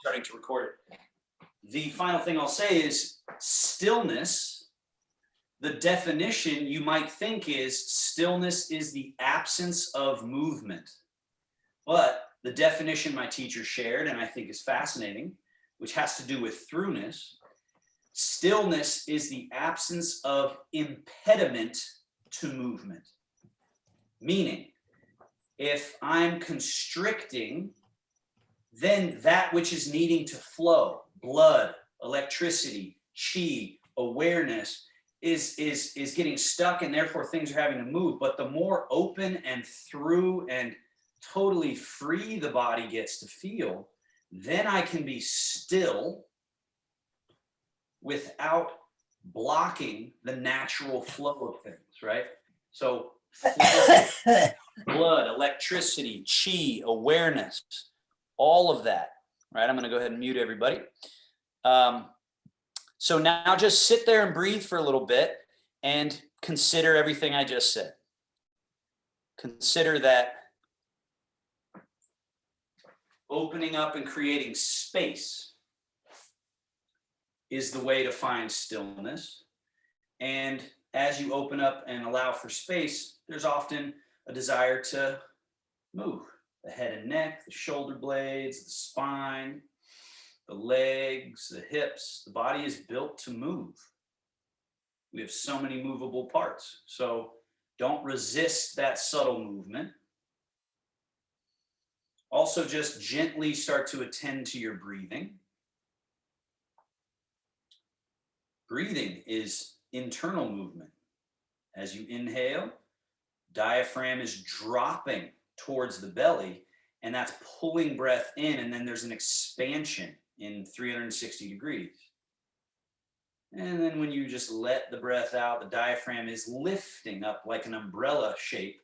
starting to record it. The final thing I'll say is stillness. The definition you might think is stillness is the absence of movement. But the definition my teacher shared, and I think is fascinating, which has to do with throughness, stillness is the absence of impediment to movement. Meaning, if I'm constricting, then that which is needing to flow, blood, electricity, chi, awareness, is getting stuck, and therefore things are having to move. But the more open and through and totally free the body gets to feel, then I can be still without blocking the natural flow of things, right? So flow, blood, electricity, chi, awareness, all of that, right? I'm going to go ahead and mute everybody. So now just sit there and breathe for a little bit and consider everything I just said. Consider that opening up and creating space is the way to find stillness. And as you open up and allow for space, there's often a desire to move. The head and neck, the shoulder blades, the spine, the legs, the hips. The body is built to move. We have so many movable parts. So don't resist that subtle movement. Also, just gently start to attend to your breathing. Breathing is internal movement. As you inhale, diaphragm is dropping towards the belly, and that's pulling breath in, and then there's an expansion in 360 degrees. And then when you just let the breath out, the diaphragm is lifting up like an umbrella shape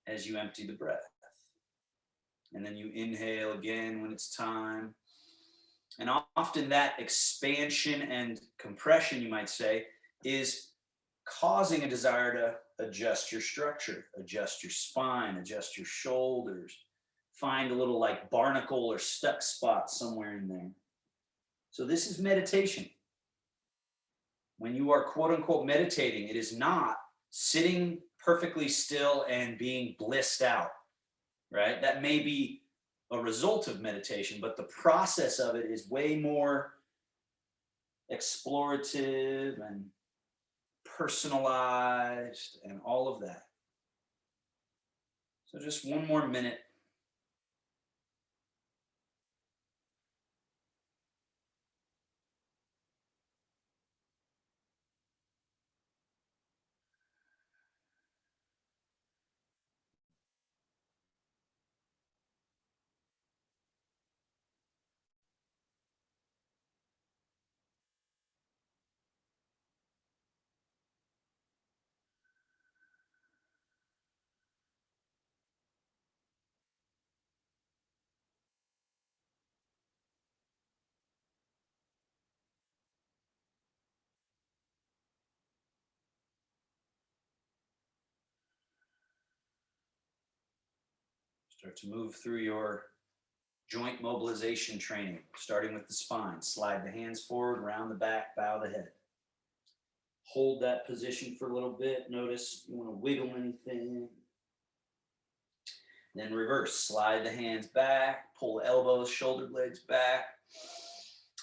as you empty the breath. And then you inhale again when it's time. And often that expansion and compression, you might say, is causing a desire to adjust your structure, adjust your spine, adjust your shoulders, find a little like barnacle or stuck spot somewhere in there. So this is meditation. When you are quote unquote meditating, it is not sitting perfectly still and being blissed out, right? That may be a result of meditation, but the process of it is way more explorative and personalized and all of that. So just one more minute. Start to move through your joint mobilization training, starting with the spine. Slide the hands forward, round the back, bow the head. Hold that position for a little bit. Notice you want to wiggle anything. Then reverse. Slide the hands back, pull the elbows, shoulder blades back.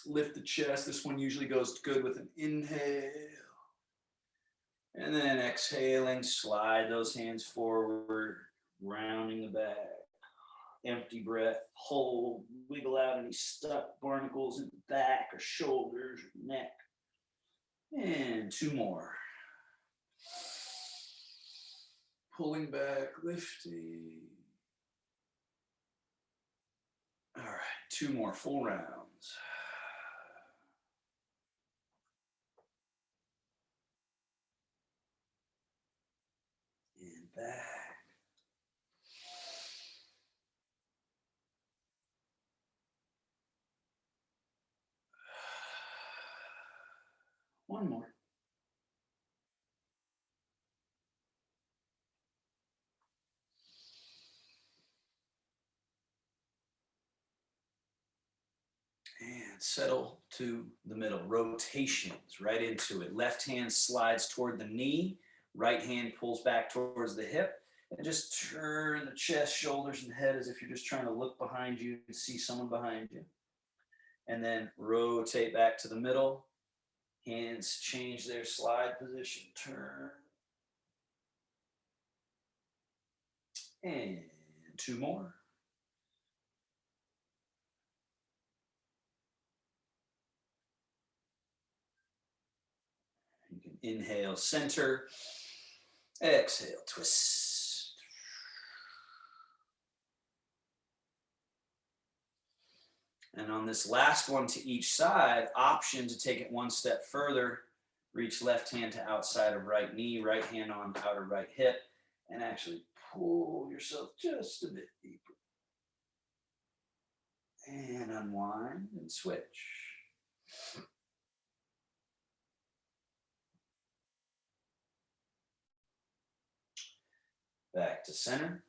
Lift the chest. This one usually goes good with an inhale. And then exhaling, slide those hands forward, rounding the back. Empty breath, hold, wiggle out any stuck barnacles in the back or shoulders or neck. And two more. Pulling back, lifting. All right, two more full rounds. And back. One more. settle to the middle. Rotations right into it. Left hand slides toward the knee. Right hand pulls back towards the hip. And just turn the chest, shoulders, and head as if you're just trying to look behind you and see someone behind you. And then rotate back to the middle. Hands change their slide position. Turn. And 2 more. You can inhale, center. Exhale, twist. And on this last one to each side, option to take it one step further. Reach left hand to outside of right knee, right hand on outer right hip, and actually pull yourself just a bit deeper. And unwind and switch. Back to center.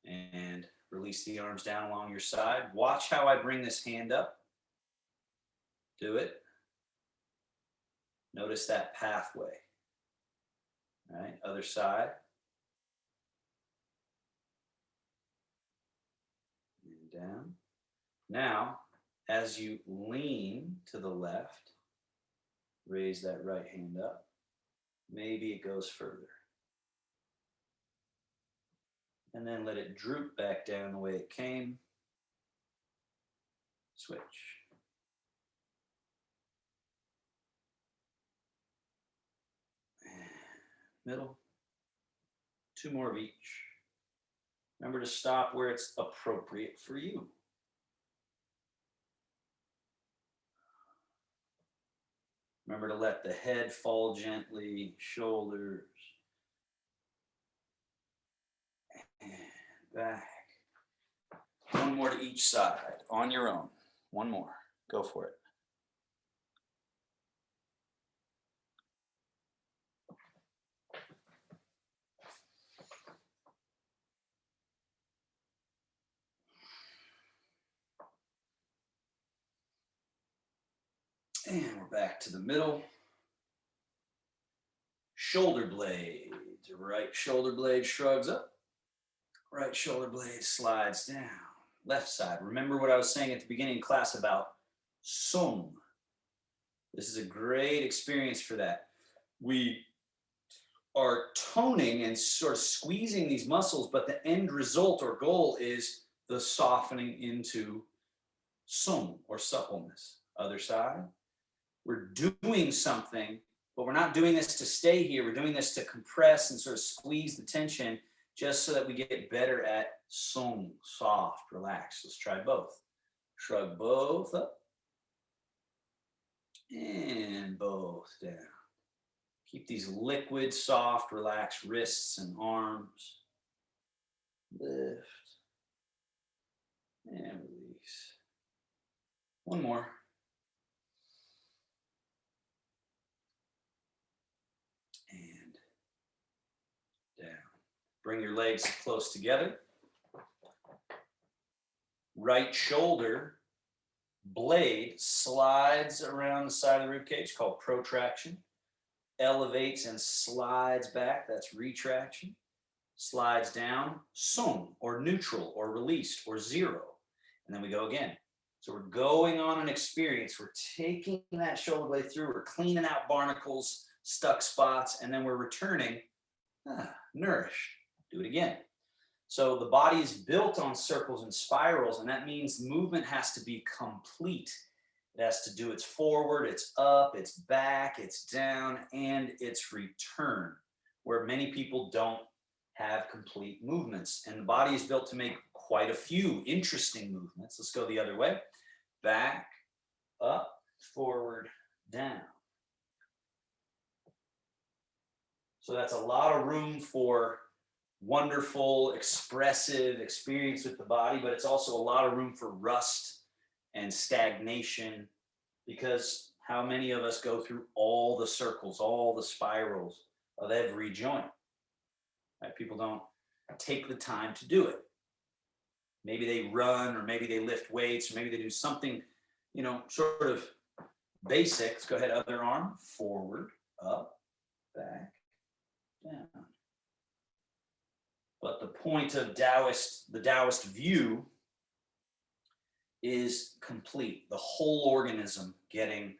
And release the arms down along your side. Watch how I bring this hand up. Do it. Notice that pathway. All right, other side. And down. Now, as you lean to the left, raise that right hand up. Maybe it goes further. And then let it droop back down the way it came. Switch. Middle. 2 more of each. Remember to stop where it's appropriate for you. Remember to let the head fall gently, shoulders, and back. 1 more to each side, on your own. 1 more. Go for it. And we're back to the middle. Shoulder blades. Right shoulder blade shrugs up. Right shoulder blade slides down. Left side. Remember what I was saying at the beginning of class about sung. This is a great experience for that. We are toning and sort of squeezing these muscles, but the end result or goal is the softening into sung or suppleness. Other side. We're doing something, but we're not doing this to stay here. We're doing this to compress and sort of squeeze the tension just so that we get better at sung, soft, relaxed. Let's try both. Shrug both up and both down. Keep these liquid, soft, relaxed wrists and arms. Lift and release. 1 more. And down. Bring your legs close together. Right shoulder blade slides around the side of the rib cage, called protraction. Elevates and slides back, that's retraction. Slides down, sung, or neutral, or released, or 0. And then we go again. So we're going on an experience. We're taking that shoulder blade through. We're cleaning out barnacles, stuck spots, and then we're returning nourished. Do it again. So the body is built on circles and spirals, and that means movement has to be complete. It has to do its forward, its up, its back, its down, and its return, where many people don't have complete movements. And the body is built to make quite a few interesting movements. Let's go the other way. Back, up, forward, down. So that's a lot of room for wonderful, expressive experience with the body, but it's also a lot of room for rust and stagnation, because how many of us go through all the circles, all the spirals of every joint? Right? People don't take the time to do it. Maybe they run, or maybe they lift weights, or maybe they do something, you know, sort of basic. Let's go ahead, other arm, forward, up, back, down. But the point of the Taoist view is complete. The whole organism getting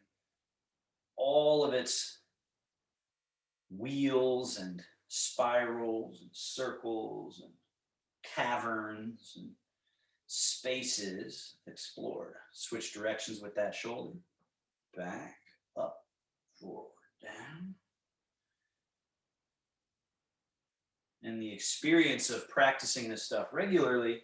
all of its wheels and spirals and circles and caverns and spaces explored. Switch directions with that shoulder. Back, up, forward, down. And the experience of practicing this stuff regularly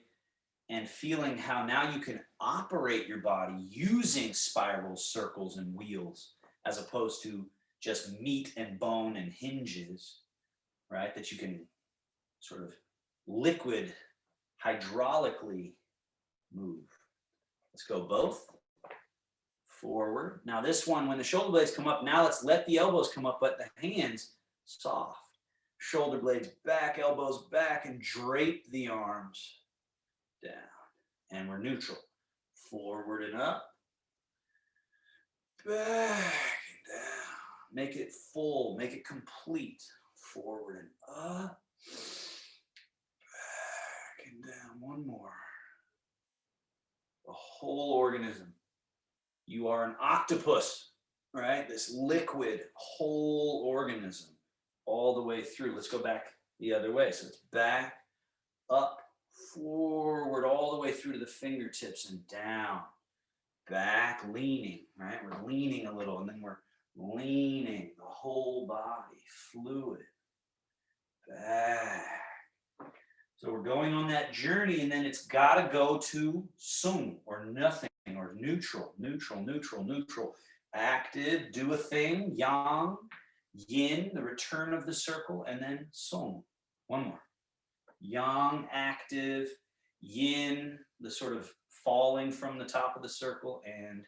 and feeling how now you can operate your body using spirals, circles, and wheels, as opposed to just meat and bone and hinges, right? That you can sort of liquid, hydraulically move. Let's go both. Forward. Now this one, when the shoulder blades come up, now let's let the elbows come up, but the hands soft. Shoulder blades back, elbows back, and drape the arms down. And we're neutral. Forward and up. Back and down. Make it full, make it complete. Forward and up. Back and down. One more. The whole organism. You are an octopus, right? This liquid whole organism all the way through. Let's go back the other way. So it's back, up, forward, all the way through to the fingertips and down. Back, leaning, right? We're leaning a little, and then we're leaning the whole body, fluid. Back. So we're going on that journey, and then it's got to go to sung, or nothing, or neutral, neutral, neutral, neutral. Active, do a thing, yang, yin, the return of the circle, and then sung. One more. Yang, active, yin, the sort of falling from the top of the circle, and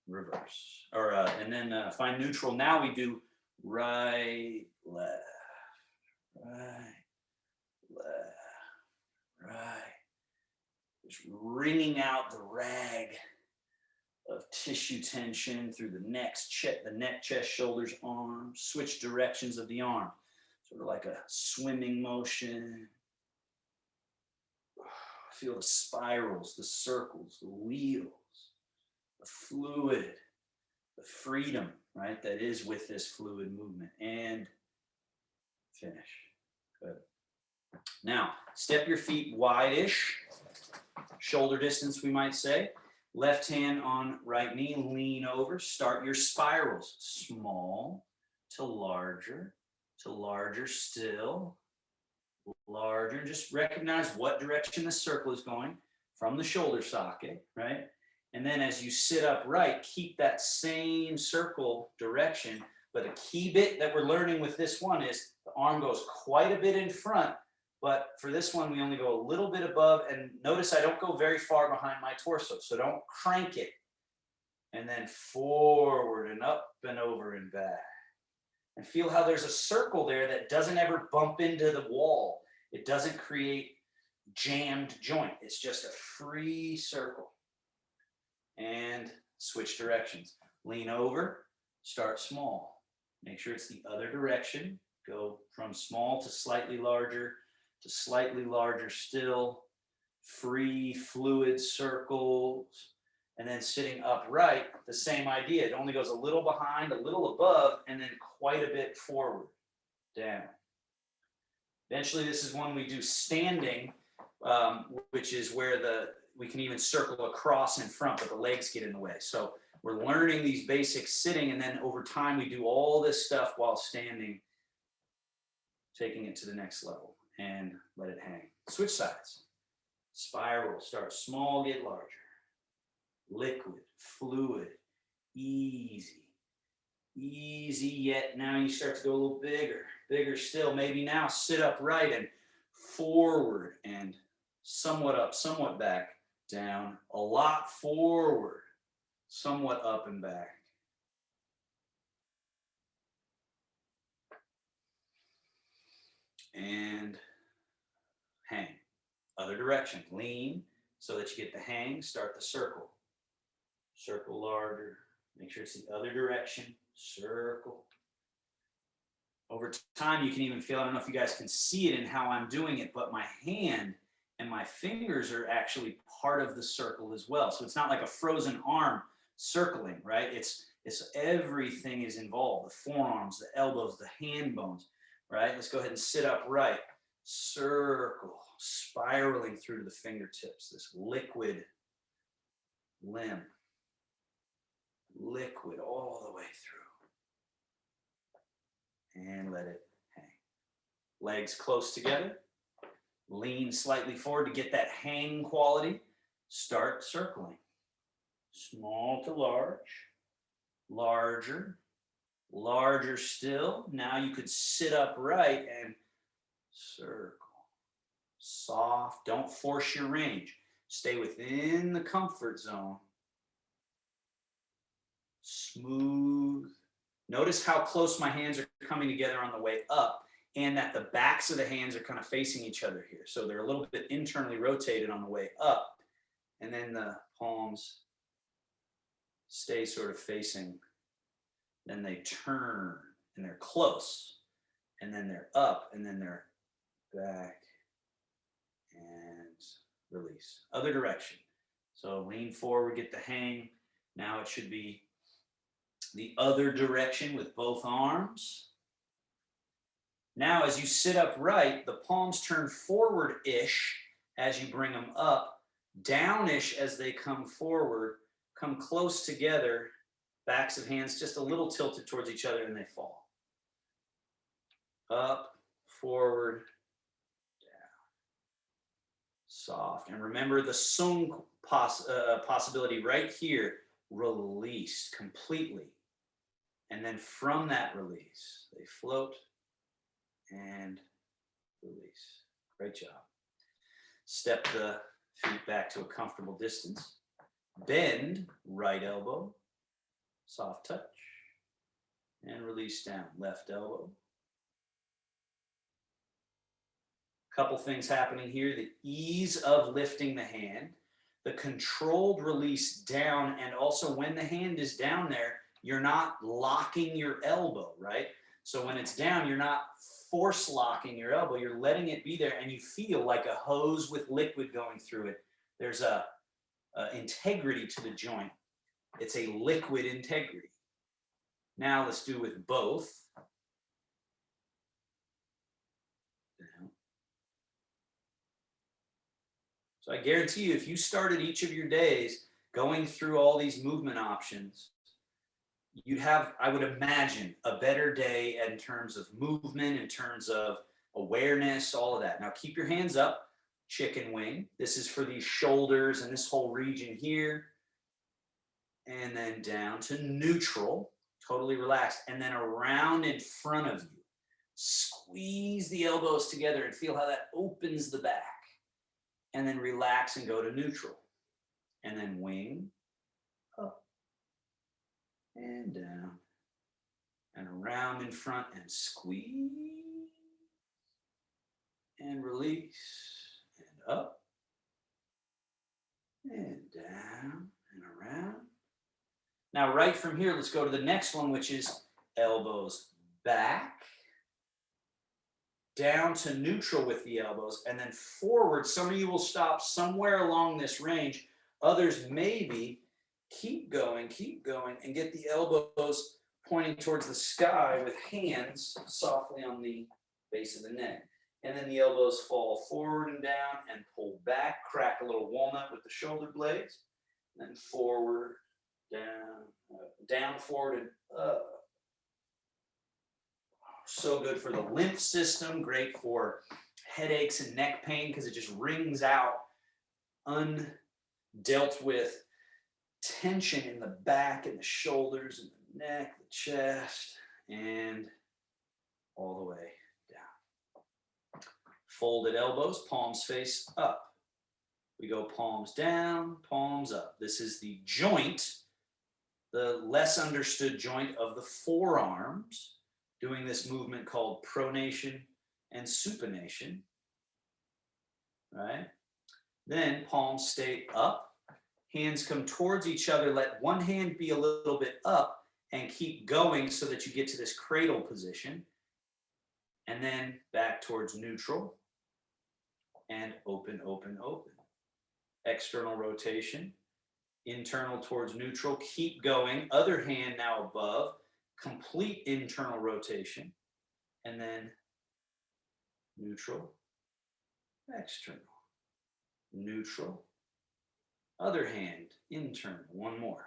reverse. Or and then find neutral. Now we do right, left, right, left, right. Just wringing out the rag of tissue tension through the neck, chest, shoulders, arms. Switch directions of the arm, sort of like a swimming motion. Feel the spirals, the circles, the wheels, the fluid, the freedom, right, that is with this fluid movement. And finish. Good. Now, step your feet wide-ish, shoulder distance, we might say. Left hand on right knee, lean over. Start your spirals, small to larger still, larger. Just recognize what direction the circle is going from the shoulder socket, right? And then as you sit upright, keep that same circle direction. But a key bit that we're learning with this one is the arm goes quite a bit in front, but for this one, we only go a little bit above. And notice I don't go very far behind my torso, so don't crank it. And then forward and up and over and back. And feel how there's a circle there that doesn't ever bump into the wall. It doesn't create jammed joint. It's just a free circle. And switch directions. Lean over, start small. Make sure it's the other direction. Go from small to slightly larger still. Free fluid circles. And then sitting upright, the same idea. It only goes a little behind, a little above, and then quite a bit forward, down. Eventually, this is one we do standing, which is where we can even circle across in front, but the legs get in the way. So we're learning these basics sitting, and then over time, we do all this stuff while standing, taking it to the next level, and let it hang. Switch sides. Spiral, start small, get larger. Liquid, fluid, easy, yet now you start to go a little bigger still. Maybe now sit upright and forward and somewhat up, somewhat back, down, a lot forward, somewhat up and back. And hang. Other direction, lean so that you get the hang, start the circle. Circle larger, make sure it's the other direction, circle. Over time, you can even feel, I don't know if you guys can see it in how I'm doing it, but my hand and my fingers are actually part of the circle as well. So it's not like a frozen arm circling, right? It's everything is involved, the forearms, the elbows, the hand bones, right? Let's go ahead and sit upright. Circle, spiraling through to the fingertips, this liquid limb. Liquid all the way through. And let it hang. Legs close together. Lean slightly forward to get that hang quality. Start circling. Small to large. Larger. Larger still. Now you could sit upright and circle. Soft. Don't force your range. Stay within the comfort zone. Smooth. Notice how close my hands are coming together on the way up, and that the backs of the hands are kind of facing each other here. So they're a little bit internally rotated on the way up, and then the palms stay sort of facing. Then they turn, and they're close, and then they're up, and then they're back, and release. Other direction. So lean forward, get the hang. Now it should be the other direction with both arms. Now, as you sit upright, the palms turn forward-ish as you bring them up, down-ish as they come forward, come close together, backs of hands just a little tilted towards each other, and they fall. Up, forward, down. Soft. And remember the sung possibility right here, released completely. And then from that release, they float and release. Great job. Step the feet back to a comfortable distance. Bend right elbow, soft touch, and release down. Left elbow. Couple things happening here. The ease of lifting the hand, the controlled release down, and also when the hand is down there, you're not locking your elbow, right? So when it's down, you're not force locking your elbow. You're letting it be there, and you feel like a hose with liquid going through it. There's a integrity to the joint. It's a liquid integrity. Now let's do with both. Down. So I guarantee you, if you started each of your days going through all these movement options, you'd have, I would imagine, a better day in terms of movement, in terms of awareness, all of that. Now keep your hands up, chicken wing. This is for these shoulders and this whole region here. And then down to neutral, totally relaxed. And then around in front of you. Squeeze the elbows together and feel how that opens the back. And then relax and go to neutral. And then wing up. And down, and around in front, and squeeze, and release, and up, and down, and around. Now, right from here, let's go to the next one, which is elbows back, down to neutral with the elbows, and then forward. Some of you will stop somewhere along this range. Others maybe keep going, and get the elbows pointing towards the sky with hands softly on the base of the neck. And then the elbows fall forward and down and pull back, crack a little walnut with the shoulder blades, and then forward, down, forward, and up. So good for the lymph system, great for headaches and neck pain because it just wrings out undealt with tension in the back and the shoulders and the neck, the chest, and all the way down. Folded elbows, palms face up. We go palms down, palms up. This is the joint, the less understood joint of the forearms, doing this movement called pronation and supination, right? Then palms stay up. Hands come towards each other. Let one hand be a little bit up and keep going so that you get to this cradle position. And then back towards neutral and open, open, open. External rotation, internal towards neutral. Keep going. Other hand now above. Complete internal rotation. And then neutral, external, neutral. Other hand, internal. One more.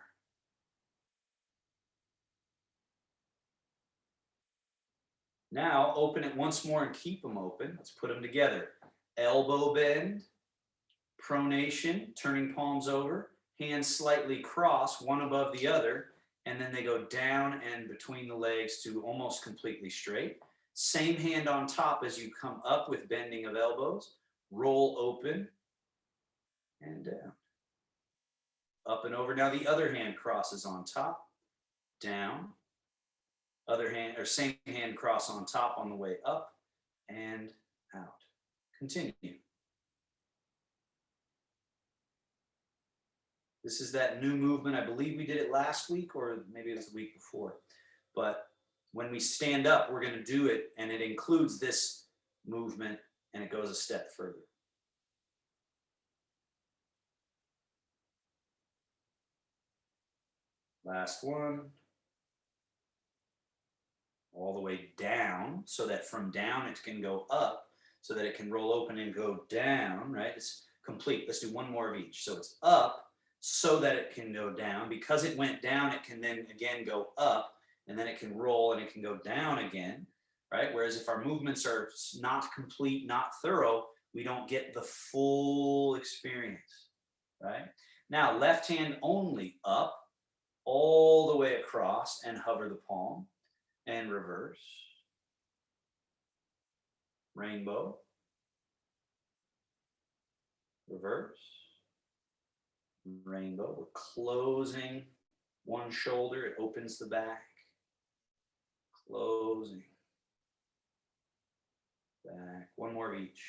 Now open it once more and keep them open. Let's put them together. Elbow bend, pronation, turning palms over, hands slightly cross, one above the other, and then they go down and between the legs to almost completely straight. Same hand on top as you come up with bending of elbows. Roll open and down. Up and over. Now the other hand crosses on top, down. Other hand, or same hand cross on top on the way up and out. Continue. This is that new movement. I believe we did it last week or maybe it was the week before. But when we stand up, we're going to do it, and it includes this movement, and it goes a step further. Last one. All the way down, so that from down it can go up, so that it can roll open and go down, right? It's complete. Let's do one more of each. So it's up, so that it can go down. Because it went down, it can then again go up, and then it can roll and it can go down again, right? Whereas if our movements are not complete, not thorough, we don't get the full experience, right? Now, left hand only up, all the way across, and hover the palm. And reverse, rainbow, reverse, rainbow. We're closing one shoulder, it opens the back, closing, back, one more of each.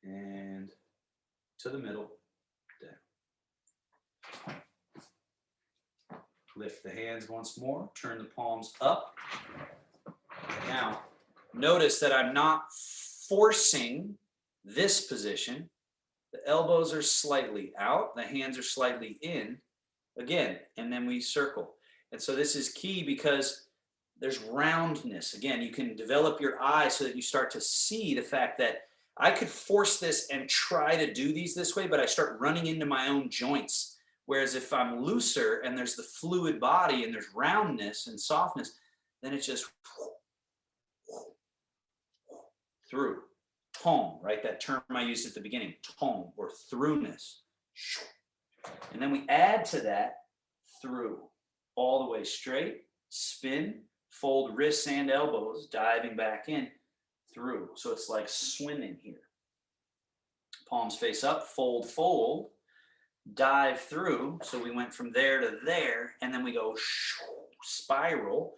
And to the middle, down. Lift the hands once more, turn the palms up. Now, notice that I'm not forcing this position. The elbows are slightly out, the hands are slightly in, again, and then we circle. And so this is key because there's roundness. Again, you can develop your eye so that you start to see the fact that I could force this and try to do these this way, but I start running into my own joints. Whereas if I'm looser and there's the fluid body and there's roundness and softness, then it's just through. Tone, right? That term I used at the beginning, tone or throughness. And then we add to that through, all the way straight, spin, fold wrists and elbows, diving back in, through. So it's like swimming here. Palms face up, fold, fold, dive through. So we went from there to there, and then we go spiral,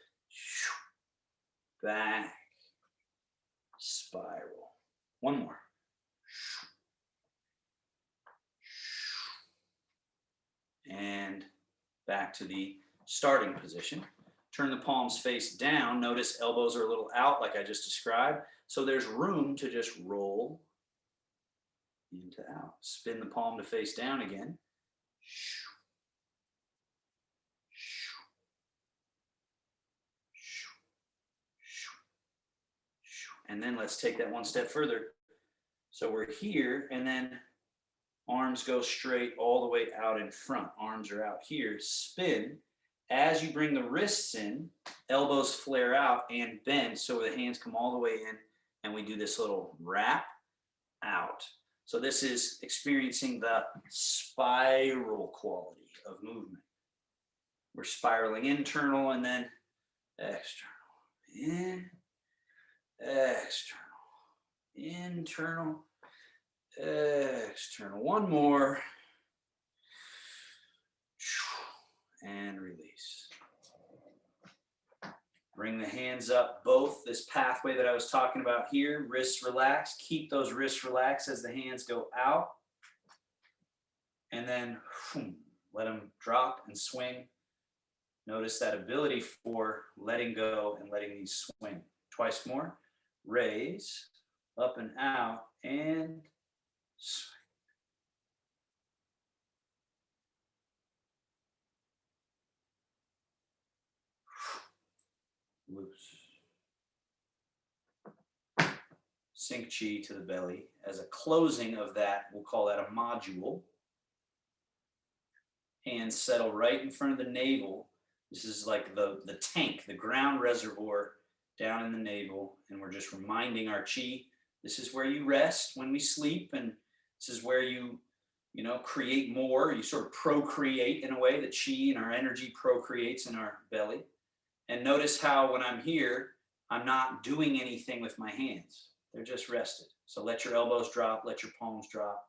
back, spiral. One more. And back to the starting position. Turn the palms face down. Notice elbows are a little out like I just described. So there's room to just roll into out. Spin the palm to face down again. And then let's take that one step further. So we're here, and then arms go straight all the way out in front. Arms are out here. Spin. As you bring the wrists in, elbows flare out and bend so the hands come all the way in, and we do this little wrap out. So this is experiencing the spiral quality of movement. We're spiraling internal and then external. In, external. Internal, external. One more. And release. Bring the hands up, both this pathway that I was talking about here, wrists relaxed. Keep those wrists relaxed as the hands go out. And then let them drop and swing. Notice that ability for letting go and letting these swing. Twice more. Raise, up and out, and swing. Loose. Sink chi to the belly. As a closing of that, we'll call that a module. Hands settle right in front of the navel. This is like the tank, the ground reservoir down in the navel. And we're just reminding our chi, this is where you rest when we sleep. And this is where you create more. You sort of procreate in a way. The chi and our energy procreates in our belly. And notice how when I'm here, I'm not doing anything with my hands. They're just rested. So let your elbows drop, let your palms drop,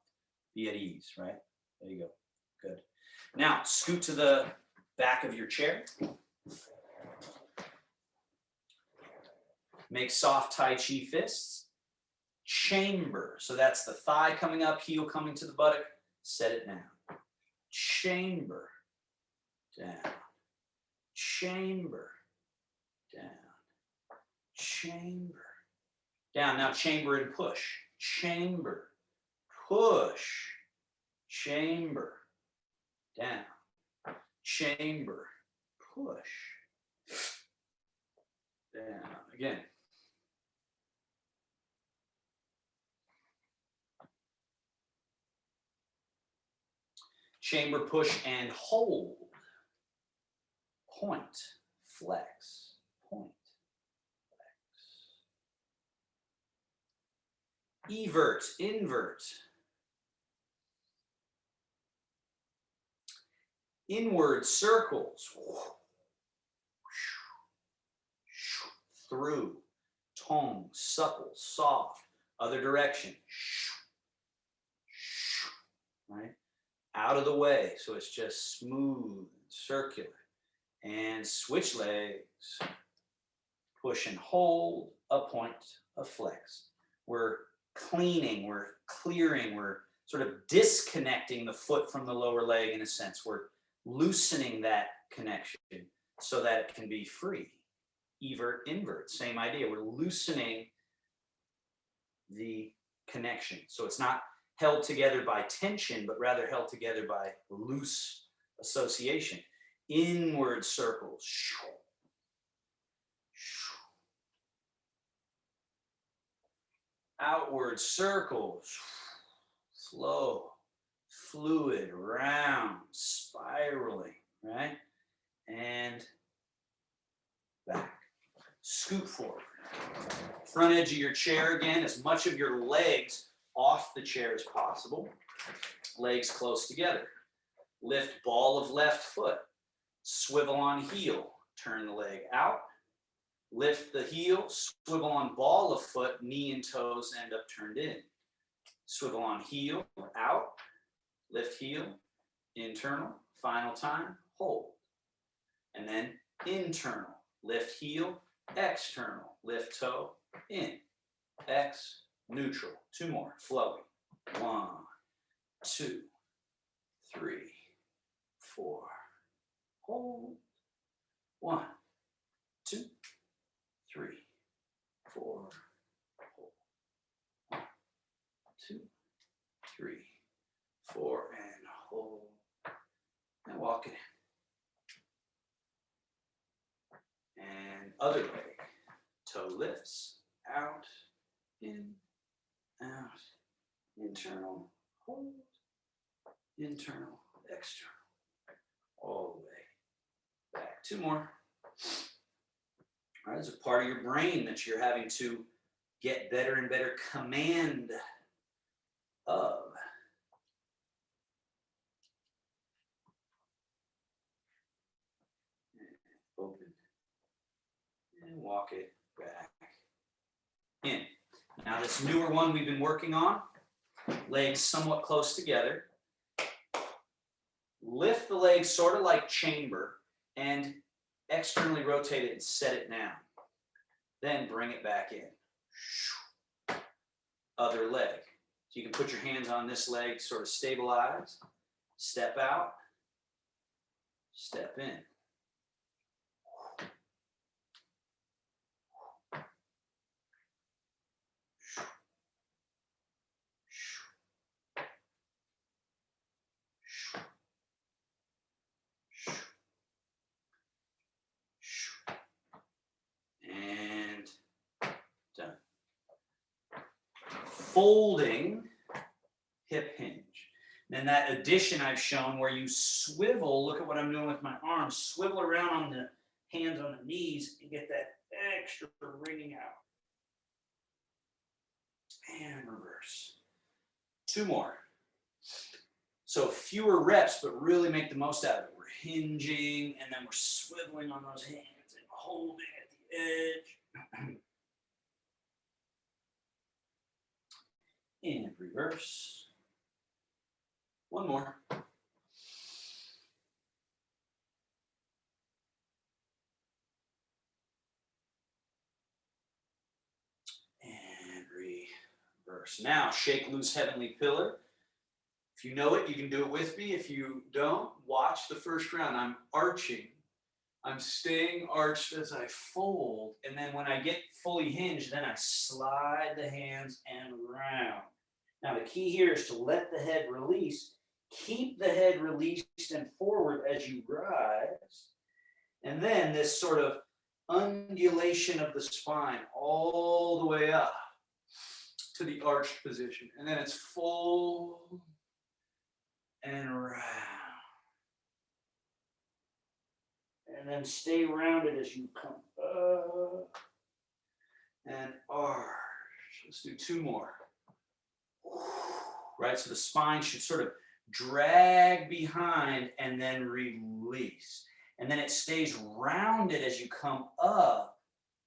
be at ease, right? There you go. Good. Now, scoot to the back of your chair. Make soft Tai Chi fists. Chamber. So that's the thigh coming up, heel coming to the buttock. Set it down. Chamber. Down. Chamber. Down. Chamber. Down. Now chamber and push. Chamber. Push. Chamber. Down. Chamber. Push. Down. Again. Chamber, push, and hold. Point. Flex. Point. Evert, invert. Inward circles. Through. Tongue, supple, soft. Other direction. Right? Out of the way. So it's just smooth, circular. And switch legs. Push and hold. A point, a flex. We're cleaning, we're clearing, we're sort of disconnecting the foot from the lower leg in a sense. We're loosening that connection so that it can be free. Evert, invert, same idea. We're loosening the connection. So it's not held together by tension, but rather held together by loose association. Inward circles. Outward circles, slow, fluid, round, spiraling, right? And back. Scoot forward. Front edge of your chair again, as much of your legs off the chair as possible. Legs close together. Lift ball of left foot. Swivel on heel. Turn the leg out. Lift the heel, swivel on ball of foot, knee and toes end up turned in. Swivel on heel, out, lift heel, internal, final time, hold. And then internal, lift heel, external, lift toe, in, X, neutral. Two more, flowing. 1, 2, 3, 4, hold. 1, 2, 3, 4, hold. 1, 2, 3, 4, and hold. And walk it in. And other leg. Toe lifts. Out, in, out. Internal, hold. Internal, external. All the way back. 2 more. All right, there's a part of your brain that you're having to get better and better command of. Open. And walk it back in. Now this newer one we've been working on, legs somewhat close together. Lift the legs sort of like chamber and externally rotate it and set it down. Then bring it back in. Other leg. So you can put your hands on this leg, sort of stabilize, step out, step in. And done. Folding hip hinge. Then that addition I've shown where you swivel, look at what I'm doing with my arms, swivel around on the hands on the knees and get that extra wringing out. And reverse. 2 more. So fewer reps, but really make the most out of it. We're hinging and then we're swiveling on those hands and holding at the edge. And reverse. 1 more. And reverse. Now, shake loose heavenly pillar. If you know it, you can do it with me. If you don't, watch the first round. I'm arching. I'm staying arched as I fold. And then when I get fully hinged, then I slide the hands and round. Now, the key here is to let the head release. Keep the head released and forward as you rise. And then this sort of undulation of the spine all the way up to the arched position. And then it's fold and round. And then stay rounded as you come up and arch. Let's do 2 more. Right, so the spine should sort of drag behind and then release. And then it stays rounded as you come up.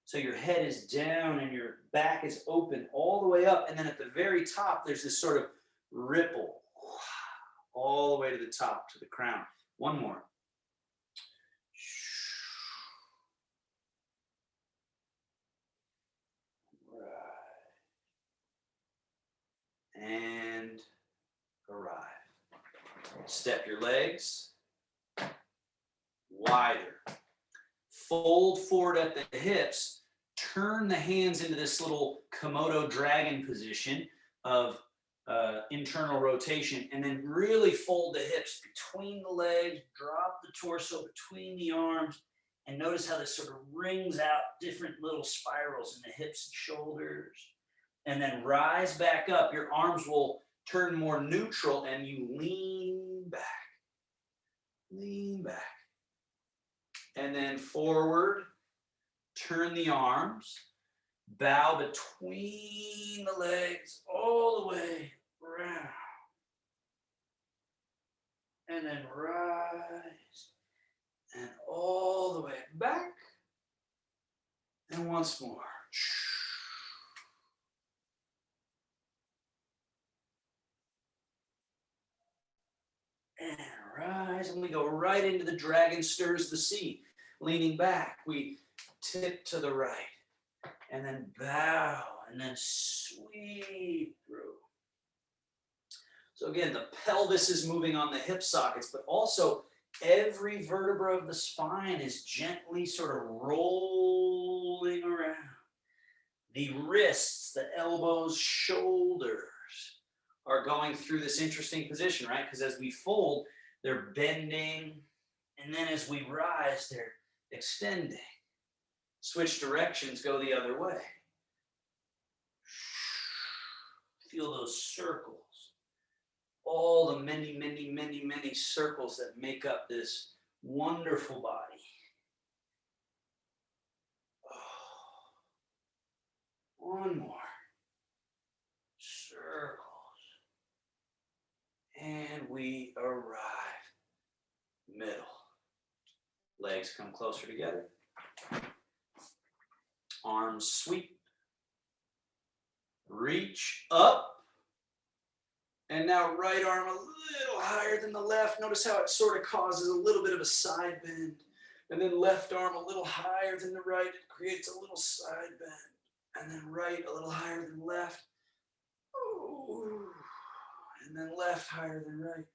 So your head is down and your back is open all the way up. And then at the very top, there's this sort of ripple all the way to the top, to the crown. 1 more. And arrive. Step your legs wider. Fold forward at the hips. Turn the hands into this little Komodo dragon position of internal rotation, and then really fold the hips between the legs, drop the torso between the arms, and notice how this sort of rings out different little spirals in the hips and shoulders. And then rise back up. Your arms will turn more neutral and you lean back. Lean back. And then forward, turn the arms, bow between the legs all the way around. And then rise and all the way back. And once more. And rise, and we go right into the dragon stirs the sea. Leaning back, we tip to the right, and then bow, and then sweep through. So again, the pelvis is moving on the hip sockets, but also every vertebra of the spine is gently sort of rolling around. The wrists, the elbows, shoulders are going through this interesting position, right? Because as we fold, they're bending, and then as we rise, they're extending. Switch directions, go the other way. Feel those circles. All the many, many, many, many circles that make up this wonderful body. One more. Circles. And we arrive. Middle. Legs come closer together. Arms sweep. Reach up. And now right arm a little higher than the left. Notice how it sort of causes a little bit of a side bend. And then left arm a little higher than the right. It creates a little side bend. And then right a little higher than left. Ooh. And then left higher than right.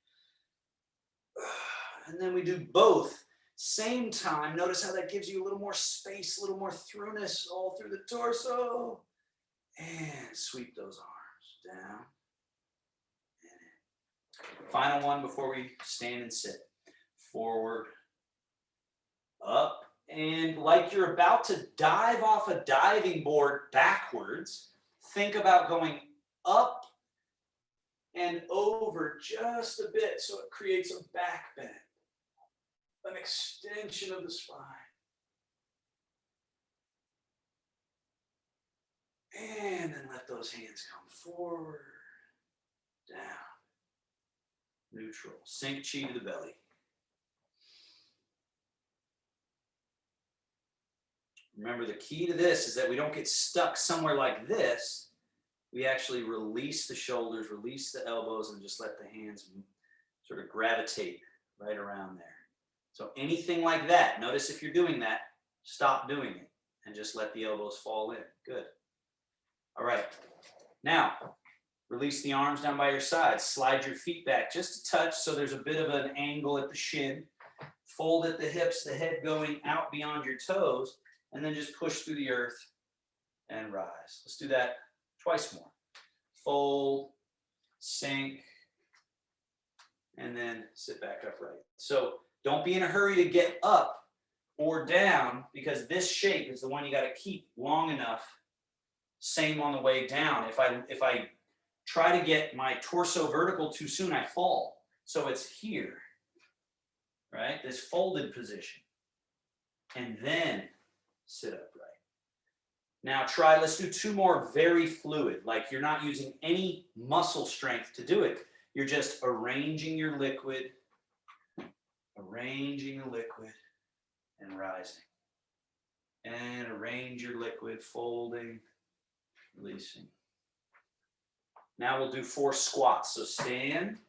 And then we do both. Same time. Notice how that gives you a little more space, a little more throughness all through the torso. And sweep those arms down. And in. Final one before we stand and sit. Forward, up, and like you're about to dive off a diving board backwards, think about going up and over just a bit so it creates a back bend, an extension of the spine. And then let those hands come forward, down, neutral. Sink chi to the belly. Remember, the key to this is that we don't get stuck somewhere like this. We actually release the shoulders, release the elbows, and just let the hands sort of gravitate right around there. So anything like that, notice if you're doing that, stop doing it and just let the elbows fall in. Good. All right. Now, release the arms down by your sides. Slide your feet back just a touch so there's a bit of an angle at the shin. Fold at the hips, the head going out beyond your toes. And then just push through the earth and rise. Let's do that twice more. Fold, sink, and then sit back upright. So don't be in a hurry to get up or down because this shape is the one you got to keep long enough. Same on the way down. If I try to get my torso vertical too soon, I fall. So it's here, right? This folded position. And then sit upright. Now let's do two more very fluid, like you're not using any muscle strength to do it. You're just arranging your liquid, and rising. And arrange your liquid, folding, releasing. Now we'll do 4 squats. So stand.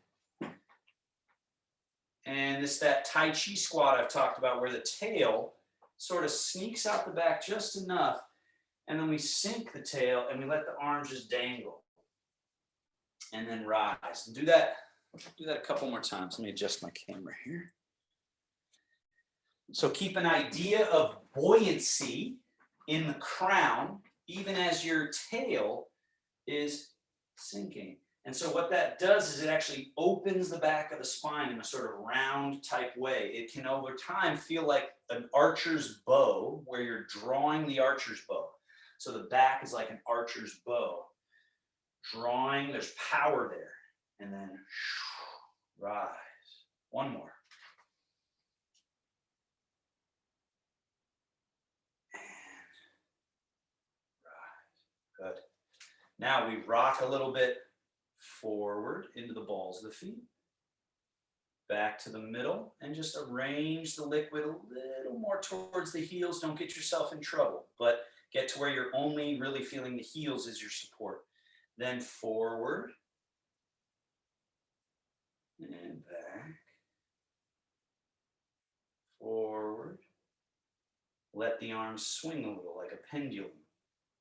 And that Tai Chi squat I've talked about where the tail sort of sneaks out the back just enough, and then we sink the tail and we let the arms just dangle. And then rise. And do that a couple more times. Let me adjust my camera here. So keep an idea of buoyancy in the crown, even as your tail is sinking. And so what that does is it actually opens the back of the spine in a sort of round type way. It can over time feel like an archer's bow where you're drawing the archer's bow. So the back is like an archer's bow. Drawing, there's power there. And then rise. One more. And rise. Good. Now we rock a little bit forward into the balls of the feet, back to the middle, and just arrange the liquid a little more towards the heels. Don't get yourself in trouble, but get to where you're only really feeling the heels as your support. Then forward and back, forward. Let the arms swing a little like a pendulum.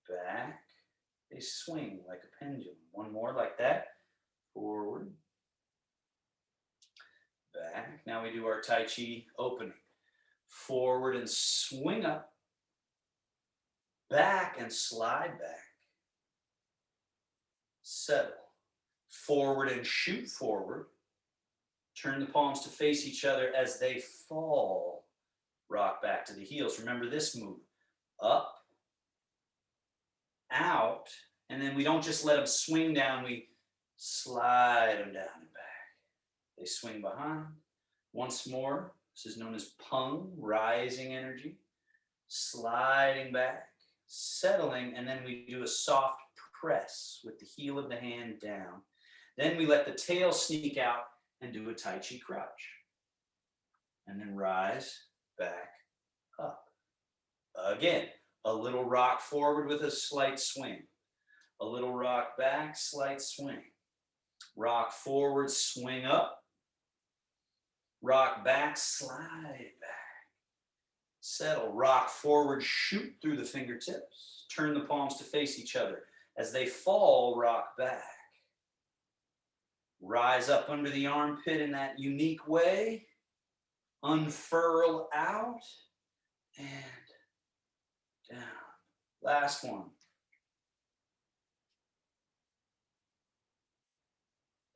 Back, they swing like a pendulum. One more like that. Forward, back. Now we do our Tai Chi opening. Forward and swing up. Back and slide back. Settle. Forward and shoot forward. Turn the palms to face each other as they fall. Rock back to the heels. Remember this move. Up, out, and then we don't just let them swing down. We slide them down and back. They swing behind. Once more, this is known as pung, rising energy. Sliding back, settling, and then we do a soft press with the heel of the hand down. Then we let the tail sneak out and do a Tai Chi crouch. And then rise, back, up. Again, a little rock forward with a slight swing. A little rock back, slight swing. Rock forward, swing up. Rock back, slide back. Settle, rock forward, shoot through the fingertips. Turn the palms to face each other. As they fall, rock back. Rise up under the armpit in that unique way. Unfurl out and down. Last one.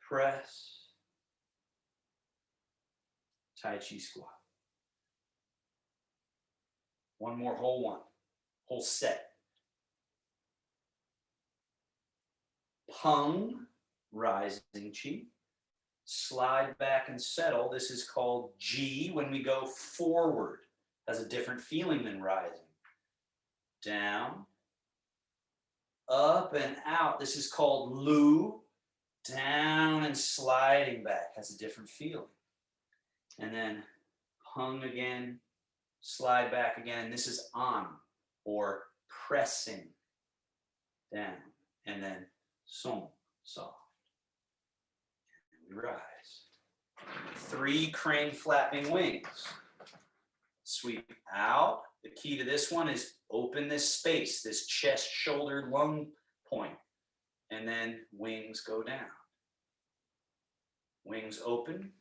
Press. Tai Chi squat. One more whole one. Whole set. Pung, rising chi. Slide back and settle. This is called G when we go forward. Has a different feeling than rising. Down, up and out. This is called Lu. Down and sliding back. Has a different feeling. And then Pung again, slide back again. This is An, or pressing down. And then Song, soft. And we rise. 3 crane flapping wings. Sweep out. The key to this one is open this space, this chest, shoulder, lung point. And then wings go down. Wings open.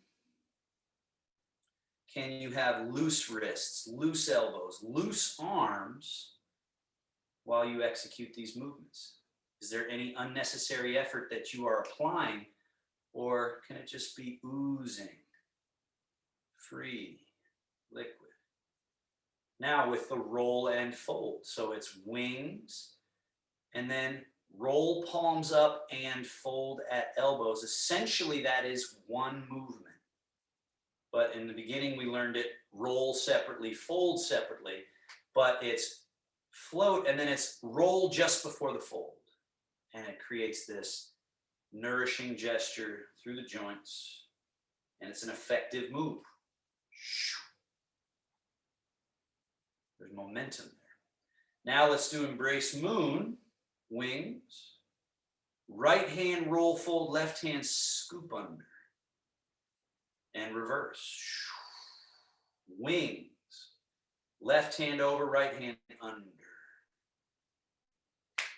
Can you have loose wrists, loose elbows, loose arms while you execute these movements? Is there any unnecessary effort that you are applying, or can it just be oozing, free, liquid? Now with the roll and fold. So it's wings, and then roll palms up and fold at elbows. Essentially, that is one movement. But in the beginning, we learned it roll separately, fold separately, but it's float, and then it's roll just before the fold. And it creates this nourishing gesture through the joints, and it's an effective move. There's momentum there. Now let's do embrace moon, wings. Right hand roll, fold, left hand scoop under. And reverse. Wings. Left hand over, right hand under.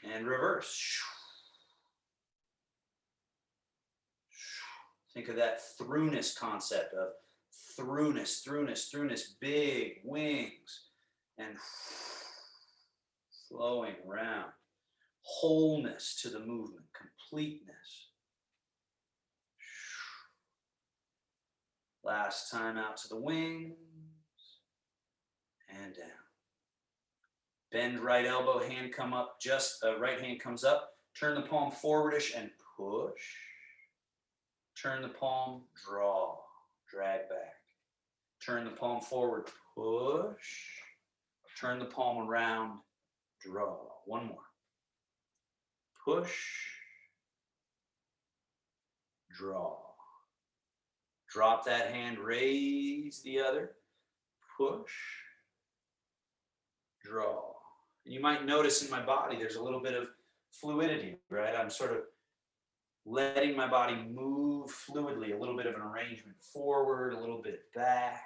And reverse. Think of that throughness concept of throughness, big wings and flowing around. Wholeness to the movement, completeness. Last time out to the wings and down. Bend right elbow, hand come up, just right hand comes up. Turn the palm forwardish and push. Turn the palm, draw, drag back. Turn the palm forward, push. Turn the palm around, draw. One more. Push, draw. Drop that hand, raise the other, push, draw. And you might notice in my body, there's a little bit of fluidity, right? I'm sort of letting my body move fluidly, a little bit of an arrangement forward, a little bit back,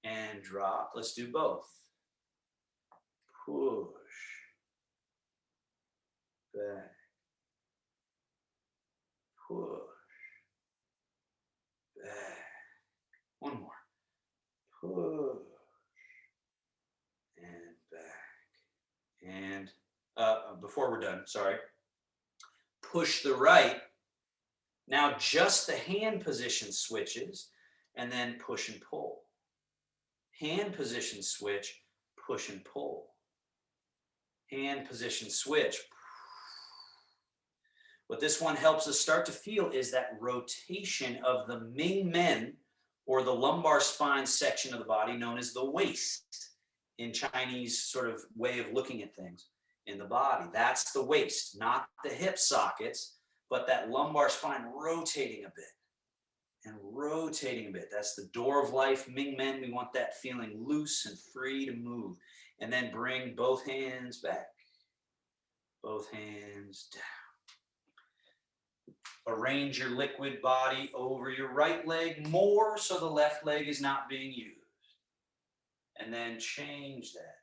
and drop. Let's do both. Push, back, push. Back. One more. Push. And back. And before we're done, sorry. Push the right. Now just the hand position switches, and then push and pull. Hand position switch, push and pull. Hand position switch. What this one helps us start to feel is that rotation of the Ming Men, or the lumbar spine section of the body known as the waist in Chinese sort of way of looking at things in the body. That's the waist, not the hip sockets, but that lumbar spine rotating a bit and rotating a bit. That's the door of life, Ming Men. We want that feeling loose and free to move. And then bring both hands back, both hands down. Arrange your liquid body over your right leg more so the left leg is not being used. and then change that.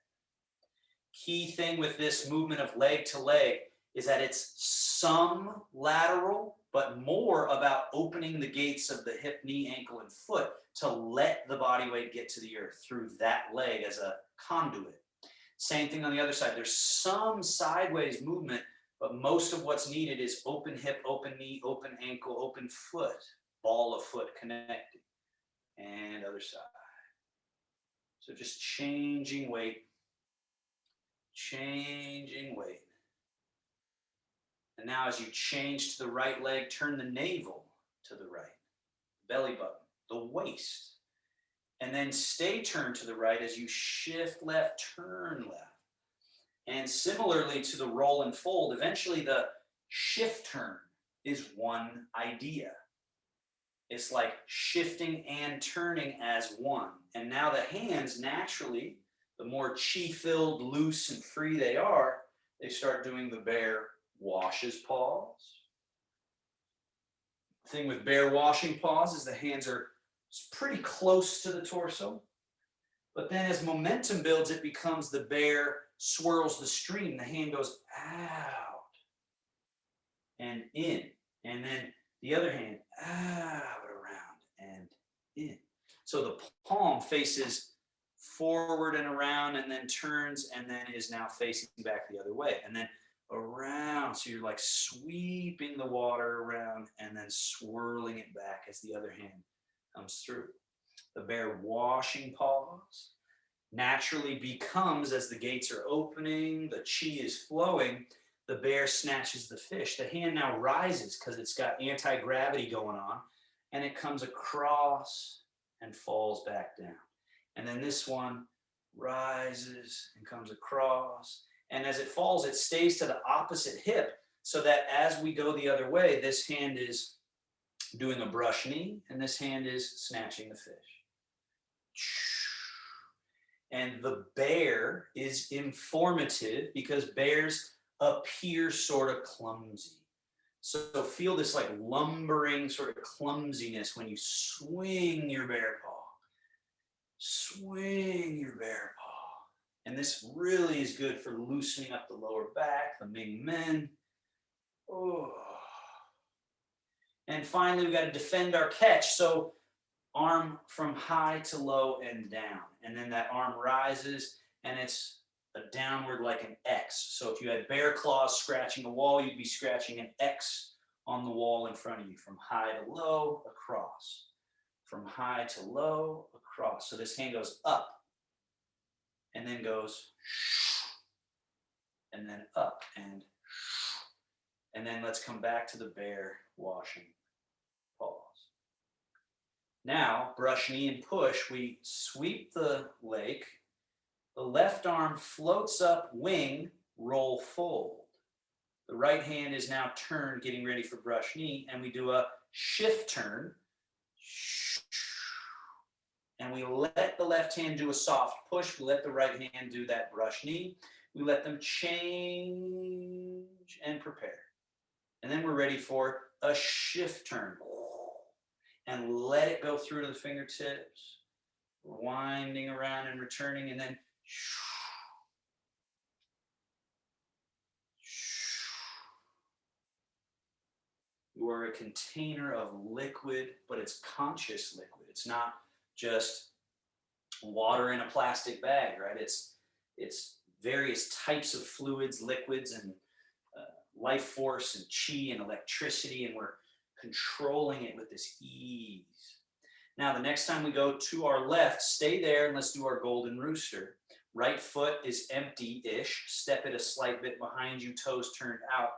Key thing with this movement of leg to leg is that it's some lateral, but more about opening the gates of the hip, knee, ankle, and foot to let the body weight get to the earth through that leg as a conduit. Same thing on the other side. There's some sideways movement, but most of what's needed is open hip, open knee, open ankle, open foot, ball of foot connecting, and other side. So just changing weight, changing weight. And now as you change to the right leg, turn the navel to the right, belly button, the waist. And then stay turned to the right as you shift left, turn left. And similarly to the roll and fold, eventually the shift turn is one idea. It's like shifting and turning as one. And now the hands naturally, the more chi-filled, loose, and free they are, they start doing the bear washes paws. The thing with bear washing paws is the hands are pretty close to the torso. But then as momentum builds, it becomes the bear swirls the stream. The hand goes out and in. And then the other hand out, around, and in. So the palm faces forward and around and then turns and then is now facing back the other way. And then around. So you're like sweeping the water around and then swirling it back as the other hand comes through. The bear washing paws naturally becomes, as the gates are opening, the chi is flowing, the bear snatches the fish. The hand now rises because it's got anti-gravity going on, and it comes across and falls back down. And then this one rises and comes across, and as it falls, it stays to the opposite hip, so that as we go the other way, this hand is doing a brush knee, and this hand is snatching the fish. And the bear is informative because bears appear sort of clumsy. So feel this like lumbering sort of clumsiness when you swing your bear paw. Swing your bear paw. And this really is good for loosening up the lower back, the Ming Men. Oh. And finally, we got to defend our catch. So arm from high to low and down. And then that arm rises and it's a downward like an X. So if you had bear claws scratching a wall, you'd be scratching an X on the wall in front of you, from high to low, across. From high to low, across. So this hand goes up and then goes and then up and then let's come back to the bear washing paws. Now, brush knee and push, we sweep the leg. The left arm floats up, wing, roll, fold. The right hand is now turned, getting ready for brush knee, and we do a shift turn. And we let the left hand do a soft push. We let the right hand do that brush knee. We let them change and prepare. And then we're ready for a shift turn. And let it go through to the fingertips, winding around and returning, and then you are a container of liquid, but it's conscious liquid. It's not just water in a plastic bag, right? It's various types of fluids, liquids, and life force and chi and electricity, and we're controlling it with this ease. Now, the next time we go to our left, stay there and let's do our golden rooster. Right foot is empty-ish. Step it a slight bit behind you, toes turned out.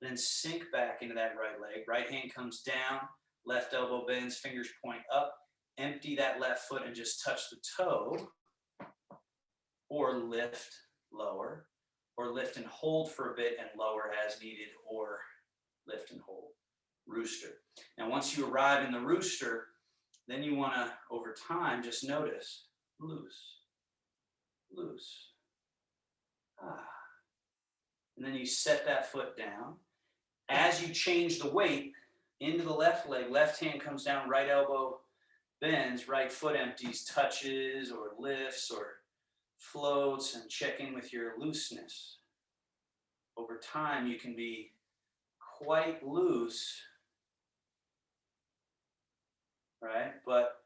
Then sink back into that right leg. Right hand comes down, left elbow bends, fingers point up. Empty that left foot and just touch the toe, or lift, lower, or lift and hold for a bit and lower as needed, or lift and hold. Rooster. Now, once you arrive in the rooster, then you want to, over time, just notice, loose, loose. And then you set that foot down. As you change the weight into the left leg, left hand comes down, right elbow bends, right foot empties, touches, or lifts, or floats and check in with your looseness. Over time, you can be quite loose, right? But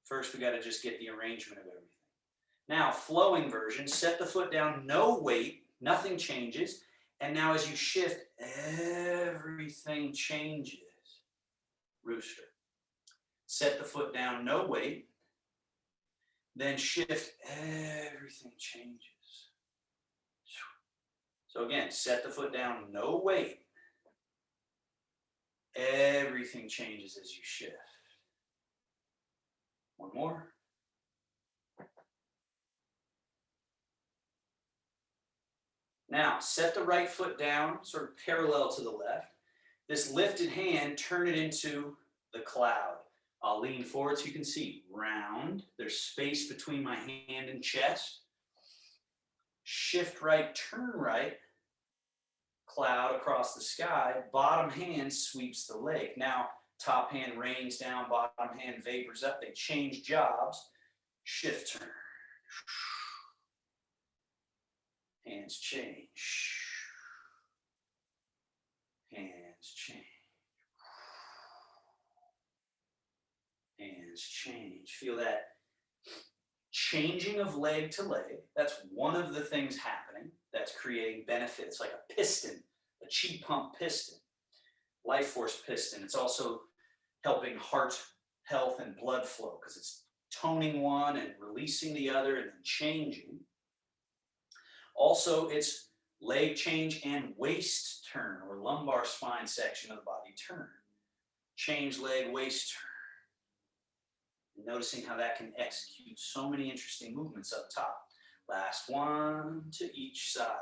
first, we got to just get the arrangement of everything. Now, flowing version, set the foot down, no weight, nothing changes. And now as you shift, everything changes. Rooster. Set the foot down, no weight. Then shift, everything changes. So again, set the foot down, no weight. Everything changes as you shift. One more. Now, set the right foot down, sort of parallel to the left. This lifted hand, turn it into the cloud. I'll lean forward so you can see. Round. There's space between my hand and chest. Shift right, turn right. Cloud across the sky. Bottom hand sweeps the lake. Now, top hand rains down, bottom hand vapors up. They change jobs. Shift, turn. Hands change. Hands change. Hands change. Feel that changing of leg to leg. That's one of the things happening that's creating benefits, like a piston, a chi pump piston, life force piston. It's also helping heart health and blood flow because it's toning one and releasing the other and then changing. Also, it's leg change and waist turn or lumbar spine section of the body turn. Change leg, waist turn. And noticing how that can execute so many interesting movements up top. Last one to each side.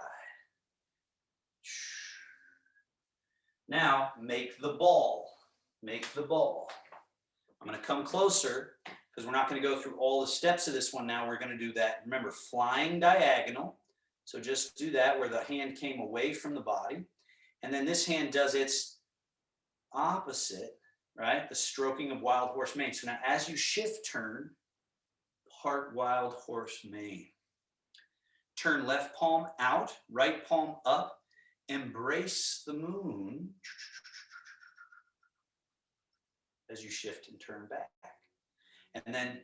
Now, make the ball. Make the ball. I'm going to come closer because we're not going to go through all the steps of this one now. We're going to do that. Remember, flying diagonal. So just do that where the hand came away from the body. And then this hand does its opposite, right? The stroking of wild horse mane. So now as you shift turn, part wild horse mane. Turn left palm out, right palm up. Embrace the moon as you shift and turn back. And then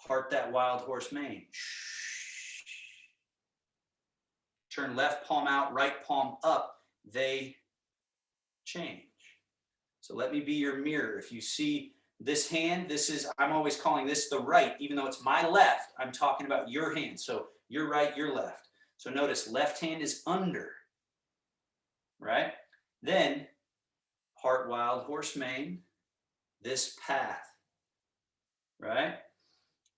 part that wild horse mane. Turn left palm out, right palm up. They change. So let me be your mirror. If you see this hand, this is, I'm always calling this the right, even though it's my left, I'm talking about your hand. So your right, your left. So notice left hand is under, right? Then part wild horse mane, this path, right?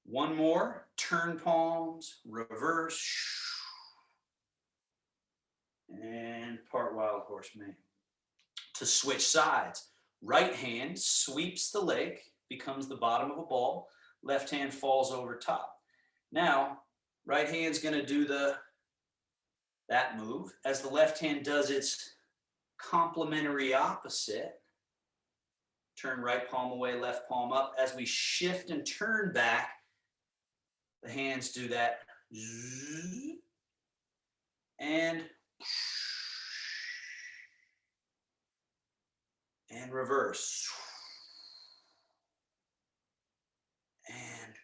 One more, turn palms, reverse, and part wild horse mane. To switch sides, right hand sweeps the leg, becomes the bottom of a ball. Left hand falls over top. Now, right hand's going to do that move as the left hand does its complementary opposite. Turn right palm away, left palm up. As we shift and turn back, the hands do that. And reverse. And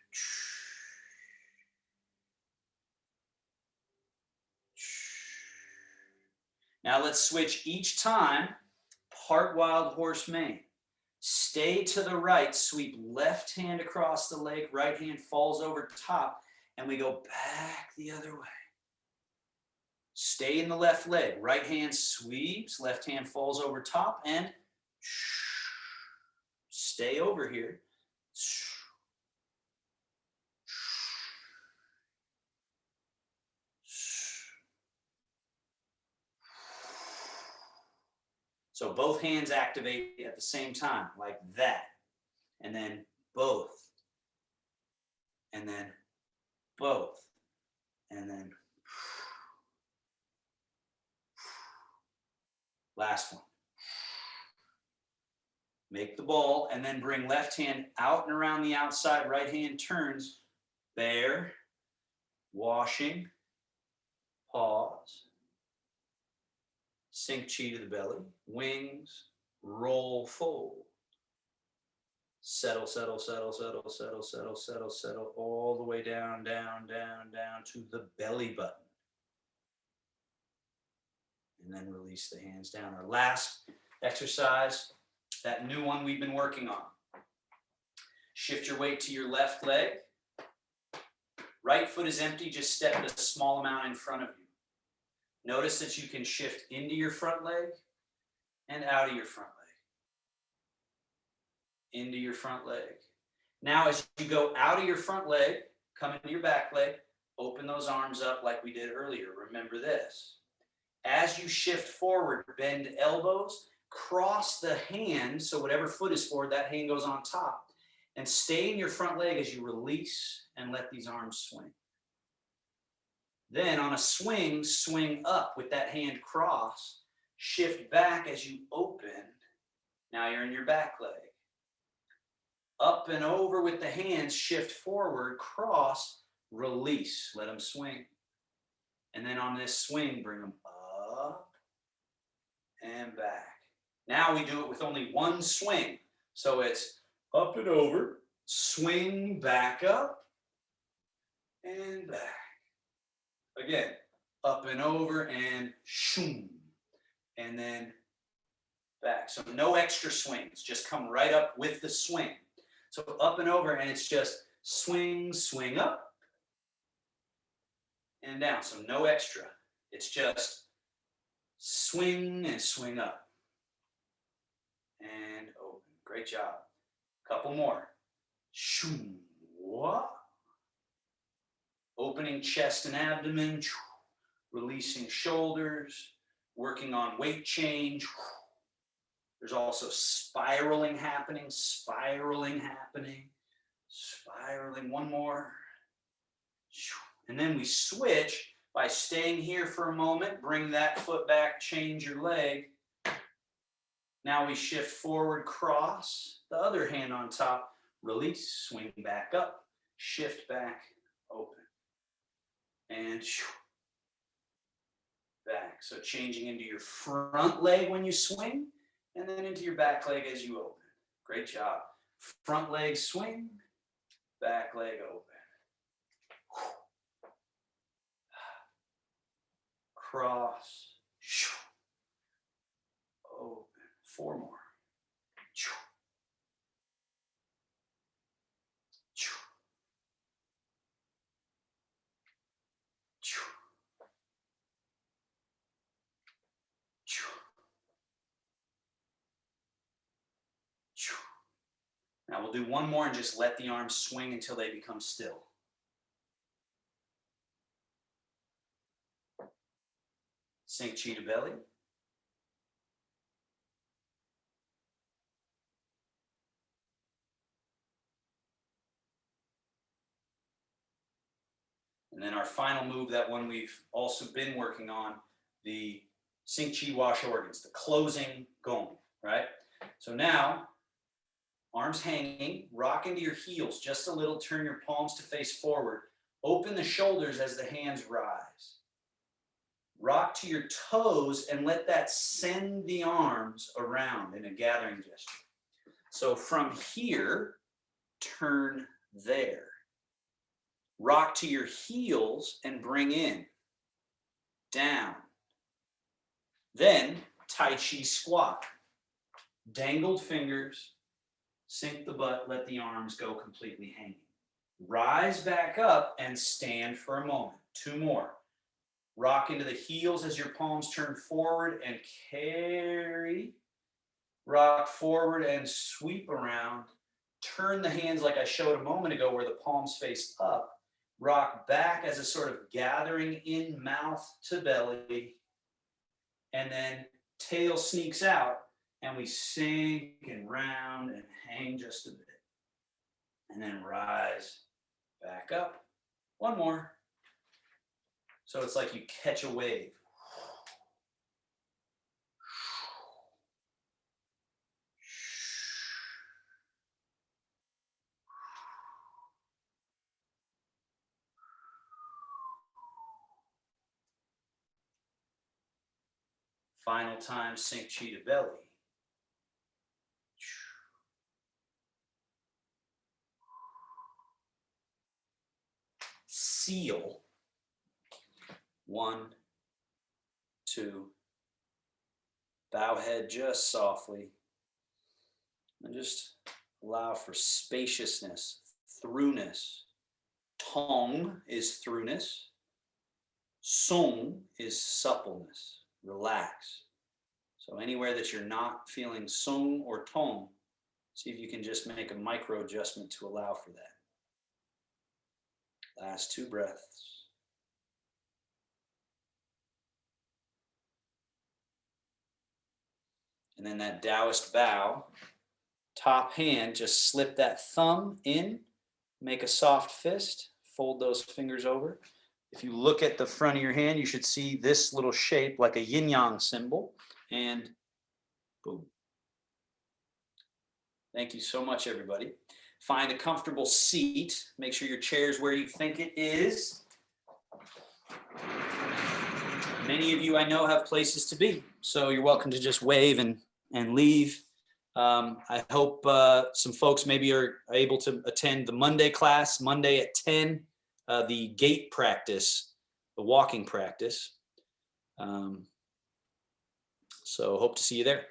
now let's switch each time. Part wild horse mane. Stay to the right, sweep left hand across the leg, right hand falls over top, and we go back the other way. Stay in the left leg, right hand sweeps, left hand falls over top, and stay over here. So both hands activate at the same time, like that. And then both. And then both. And then last one. Make the ball and then bring left hand out and around the outside. Right hand turns. Bear. washing, pause, sink chi to the belly, wings, roll, fold. Settle, settle, settle, settle, settle, settle, settle, settle, all the way down, down, down, down to the belly button. And then release the hands down. Our last exercise, that new one we've been working on. Shift your weight to your left leg. Right foot is empty, just step a small amount in front of you. Notice that you can shift into your front leg and out of your front leg. Into your front leg. Now, as you go out of your front leg, come into your back leg, open those arms up like we did earlier. Remember this. As you shift forward, bend elbows, cross the hand, so whatever foot is forward, that hand goes on top. And stay in your front leg as you release and let these arms swing. Then on a swing, swing up with that hand crossed. Shift back as you open. Now you're in your back leg. Up and over with the hands, shift forward, cross, release. Let them swing. And then on this swing, bring them up and back. Now we do it with only one swing. So it's up and over, swing back up, and back. Again, up and over, and shoom. And then back. So no extra swings. Just come right up with the swing. So up and over, and it's just swing, swing up, and down. So no extra. It's just swing and swing up. And open. Great job. Couple more. Shoom. What? Opening chest and abdomen. Releasing shoulders. Working on weight change. There's also spiraling happening, spiraling happening, spiraling. One more. And then we switch by staying here for a moment. Bring that foot back, change your leg. Now we shift forward, cross. The other hand on top. Release, swing back up, shift back, open. And back. So changing into your front leg when you swing. And then into your back leg as you open. Great job. Front leg swing, back leg open. Cross, open. 4 more. Now we'll do one more and just let the arms swing until they become still. Sink chi to belly. And then our final move, that one we've also been working on, the sink chi wash organs, the closing gong, right? So now, arms hanging, rock into your heels just a little, turn your palms to face forward. Open the shoulders as the hands rise. Rock to your toes and let that send the arms around in a gathering gesture. So from here, turn there. Rock to your heels and bring in, down. Then Tai Chi squat. Dangled fingers, sink the butt, let the arms go completely hanging. Rise back up and stand for a moment. 2 more. Rock into the heels as your palms turn forward and carry. Rock forward and sweep around. Turn the hands like I showed a moment ago where the palms face up. Rock back as a sort of gathering in, mouth to belly. And then tail sneaks out and we sink and round and hang just a bit. And then rise back up. 1 more. So it's like you catch a wave. Final time, sink chi to belly. Seal. 1, 2. Bow head just softly. And just allow for spaciousness, throughness. Tong is throughness. Sung is suppleness, relax. So anywhere that you're not feeling sung or tong, see if you can just make a micro adjustment to allow for that. Last 2 breaths. And then that Taoist bow, top hand, just slip that thumb in, make a soft fist, fold those fingers over. If you look at the front of your hand, you should see this little shape like a yin-yang symbol, and boom. Thank you so much, everybody. Find a comfortable seat. Make sure your chair is where you think it is. Many of you I know have places to be, so you're welcome to just wave and leave. I hope some folks maybe are able to attend the Monday class, Monday at 10, the gait practice, the walking practice. So hope to see you there.